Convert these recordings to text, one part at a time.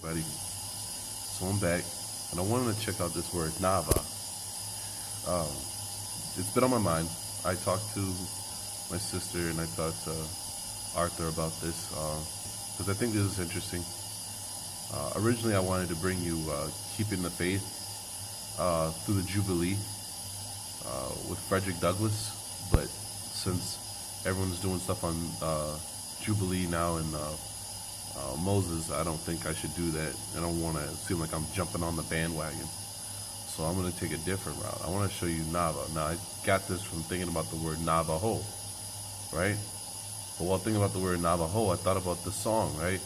everybody. So I'm back, and I wanted to check out this word Nava. Um, it's been on my mind. I talked to my sister and I talked to Arthur about this because I think this is interesting. Originally, I wanted to bring you Keeping the Faith through the Jubilee with Frederick Douglass, but since everyone's doing stuff on Jubilee now and Moses, I don't think I should do that. I don't want to seem like I'm jumping on the bandwagon. So I'm going to take a different route. I want to show you Nava. Now, I got this from thinking about the word Navajo, right? But while thinking about the word Navajo, I thought about the song, right?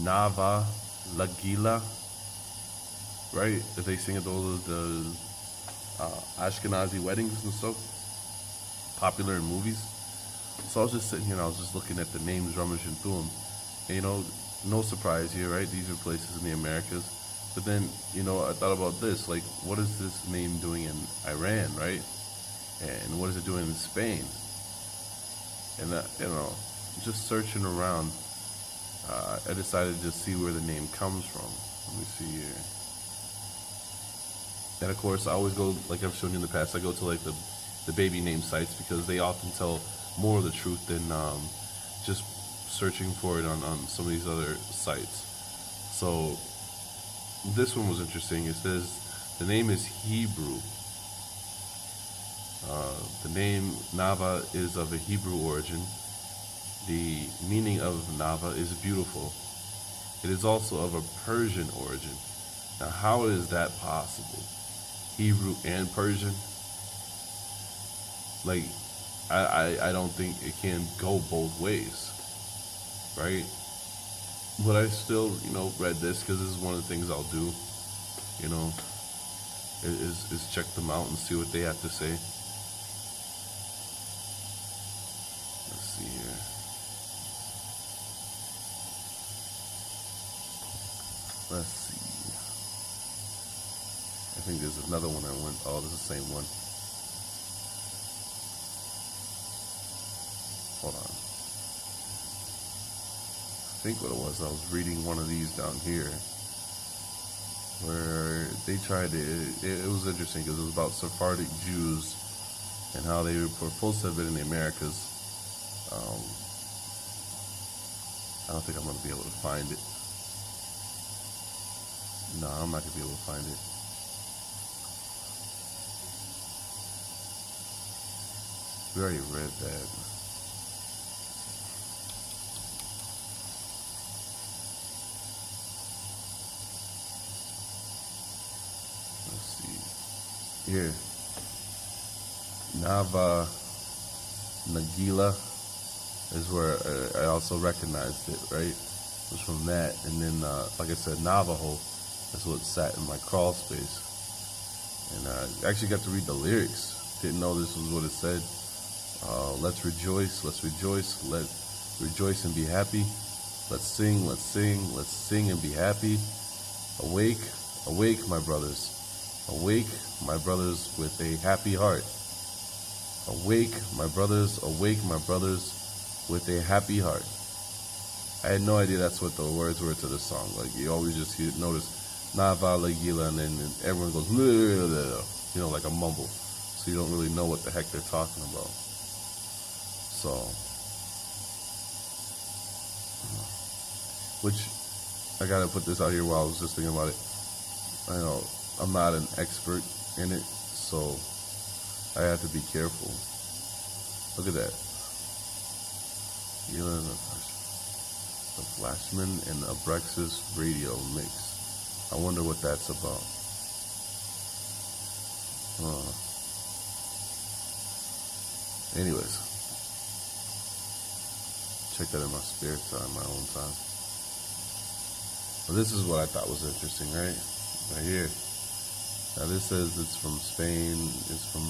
Nava Lagila, right? That they sing at the Ashkenazi weddings and stuff, popular in movies. So I was just sitting here and I was just looking at the names, rummaging through them. And, you know, no surprise here, right? These are places in the Americas. But then, you know, I thought about this, like, what is this name doing in Iran, right? And what is it doing in Spain? And, you know, just searching around, I decided to see where the name comes from. Let me see here. And, of course, I always go, like I've shown you in the past, I go to, like, the baby name sites because they often tell more of the truth than just searching for it on some of these other sites. So this one was interesting. It says the name is Hebrew. The name Nava is of a Hebrew origin. The meaning of Nava is beautiful. It is also of a Persian origin. Now, how is that possible? Hebrew and Persian? Like, I don't think it can go both ways, right? But I still, you know, read this because this is one of the things I'll do, you know, is check them out and see what they have to say. Let's see here. Let's see. I think there's another one I went, oh, this is the same one. Hold on. I think what it was, I was reading one of these down here where they tried to, it was interesting because it was about Sephardic Jews and how they were supposed to have been in the Americas. I don't think I'm going to be able to find it. No, I'm not going to be able to find it. We already read that. Here, Nava Nagila is where I also recognized it, right? It was from that, and then, like I said, Navajo, that's what sat in my crawl space. And I actually got to read the lyrics. Didn't know this was what it said. Let's rejoice, let's rejoice and be happy. Let's sing, let's sing and be happy. Awake, awake, my brothers. Awake, my brothers, with a happy heart. Awake, my brothers, with a happy heart. I had no idea that's what the words were to the song. Like, you always just notice, Nava Lagila, and then everyone goes, you know, like a mumble. So you don't really know what the heck they're talking about. So, which, I gotta put this out here while I was just thinking about it. I know I'm not an expert in it, so I have to be careful. Look at that. The Flashman and Abrexis radio mix. I wonder what that's about. Anyways, check that in my spare time, my own time. Well, this is what I thought was interesting, right? Right here. Now this says it's from Spain, it's from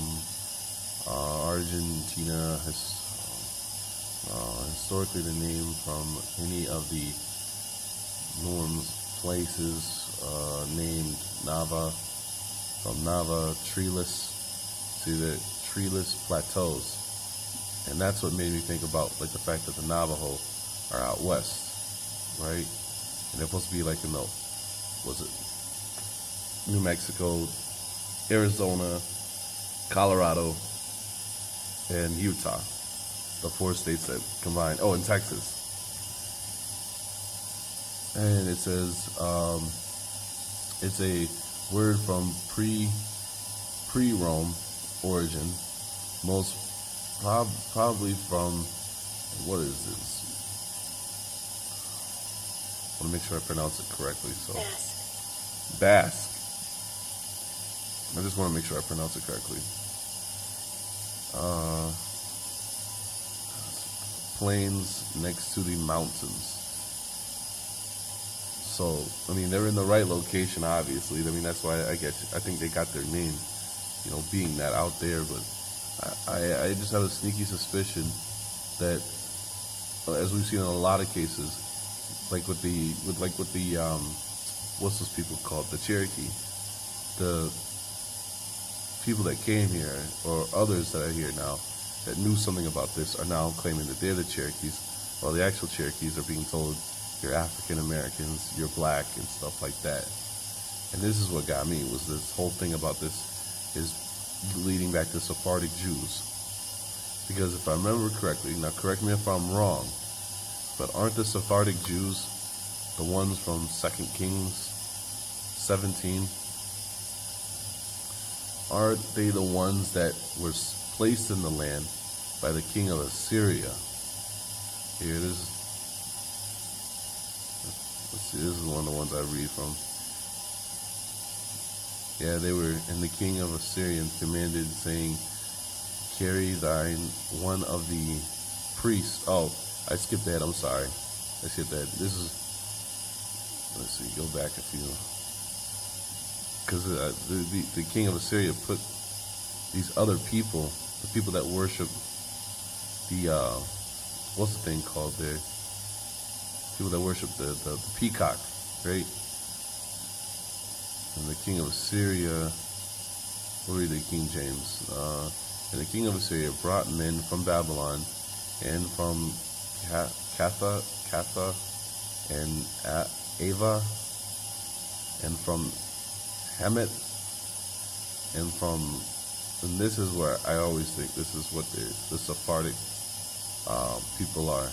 Argentina. Historically, the name from any of the norms places named Nava, from Nava treeless to the treeless plateaus, and that's what made me think about like the fact that the Navajo are out west, right? and they're supposed to be like in the, was it New Mexico, Arizona, Colorado, and Utah, the 4 states that combine. Oh, and Texas. And it says it's a word from pre-Rome origin, most probably from, what is this? I want to make sure I pronounce it correctly. So Basque. I just want to make sure I pronounce it correctly. Plains next to the mountains. So, I mean, they're in the right location, obviously. I mean, that's why I think they got their name, being that out there. But I just have a sneaky suspicion that, as we've seen in a lot of cases, like with the what's those people called? The Cherokee. The people that came here, or others that are here now, that knew something about this, are now claiming that they're the Cherokees, while the actual Cherokees are being told, you're African Americans, you're black, and stuff like that. And this is what got me, was this whole thing about this is leading back to Sephardic Jews. Because if I remember correctly, now correct me if I'm wrong, but aren't the Sephardic Jews the ones from 2 Kings 17? Aren't they the ones that were placed in the land by the king of Assyria? Here it is. Let's see, this is one of the ones I read from. Yeah, they were, and the king of Assyria commanded, saying, carry thine one of the priests. Oh, I skipped that, I'm sorry. I skipped that. This is, let's see, go back a few. Because the king of Assyria put these other people, the people that worship the, what's the thing called there? People that worship the peacock, right? And the king of Assyria, we'll read the King James. And the king of Assyria brought men from Babylon and from Katha and Ava and from Hamet and this is where I always think this is what the Sephardic people are,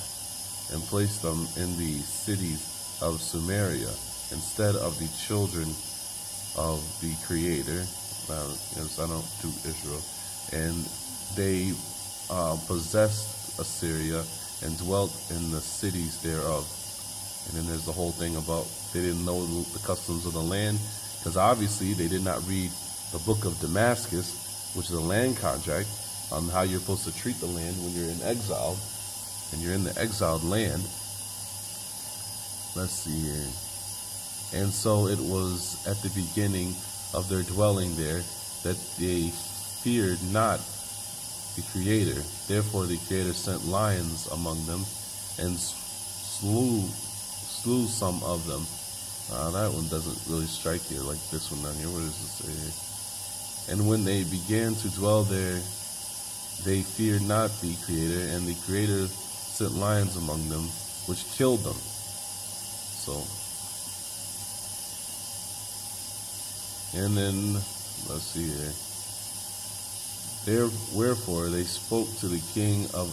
and placed them in the cities of Samaria instead of the children of the Creator. Yes, I don't do Israel. And they possessed Assyria and dwelt in the cities thereof. And then there's the whole thing about they didn't know the customs of the land, because obviously they did not read the book of Damascus, which is a land contract on how you're supposed to treat the land when you're in exile, and you're in the exiled land. Let's see here. And so it was at the beginning of their dwelling there that they feared not the Creator. Therefore the Creator sent lions among them and slew some of them. That one doesn't really strike you like this one down here. What does it say here? And when they began to dwell there, they feared not the Creator, and the Creator sent lions among them, which killed them. So, and then, let's see here. Wherefore they spoke to the king of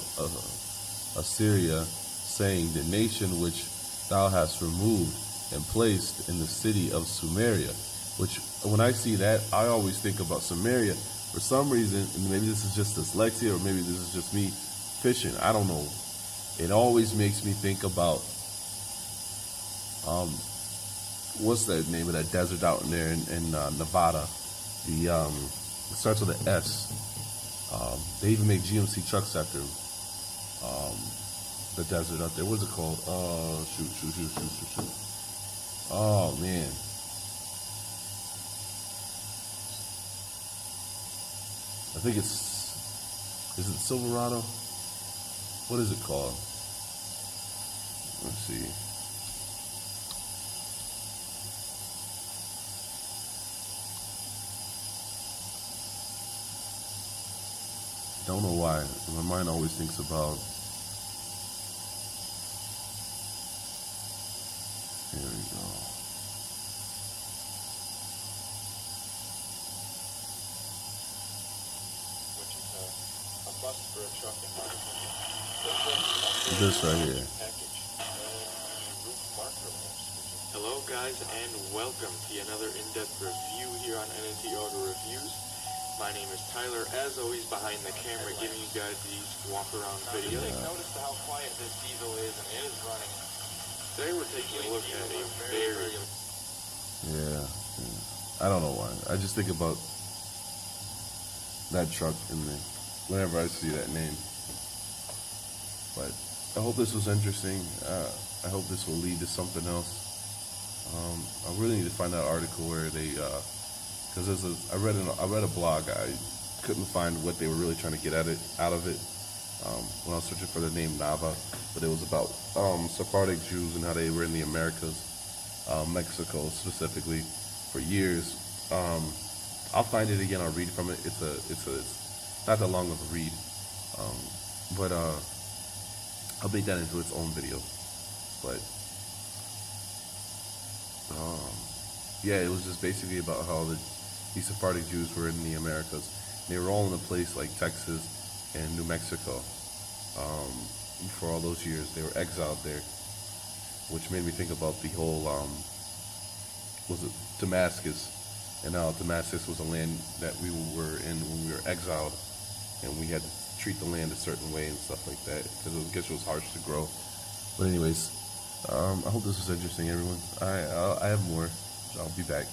Assyria, saying, the nation which thou hast removed and placed in the city of Samaria, which when I see that, I always think about Samaria. For some reason, and maybe this is just dyslexia, or maybe this is just me fishing, I don't know. It always makes me think about, what's that name of that desert out in there in Nevada? It starts with an S. They even make GMC trucks after the desert out there. What's it called? Shoot. Oh, man. I think is it Silverado? What is it called? Let's see. Don't know why. My mind always thinks about. Here we bust for a truck in my opinion. This right here. Package. Roof marker lamps. Hello guys, and welcome to another in-depth review here on NNT Auto Reviews. My name is Tyler, as always behind the camera, giving you guys these walk-around videos. Notice how quiet this diesel is, and it is running. Today we're taking a look at a very... Yeah. I don't know why. I just think about that truck whenever I see that name. But I hope this was interesting. I hope this will lead to something else. I really need to find that article where they, because I read a blog. I couldn't find what they were really trying to get out of it when I was searching for the name Nava, but it was about Sephardic Jews and how they were in the Americas, Mexico specifically, for years. I'll find it again. I'll read from it. It's not that long of a read, but I'll make that into its own video. But yeah, it was just basically about how these Sephardic Jews were in the Americas. They were all in a place like Texas and New Mexico. For all those years, they were exiled there, which made me think about the whole was it Damascus, and how Damascus was a land that we were in when we were exiled, and we had to treat the land a certain way and stuff like that because I guess it was harsh to grow. But anyways, I hope this was interesting, everyone. I have more. So I'll be back.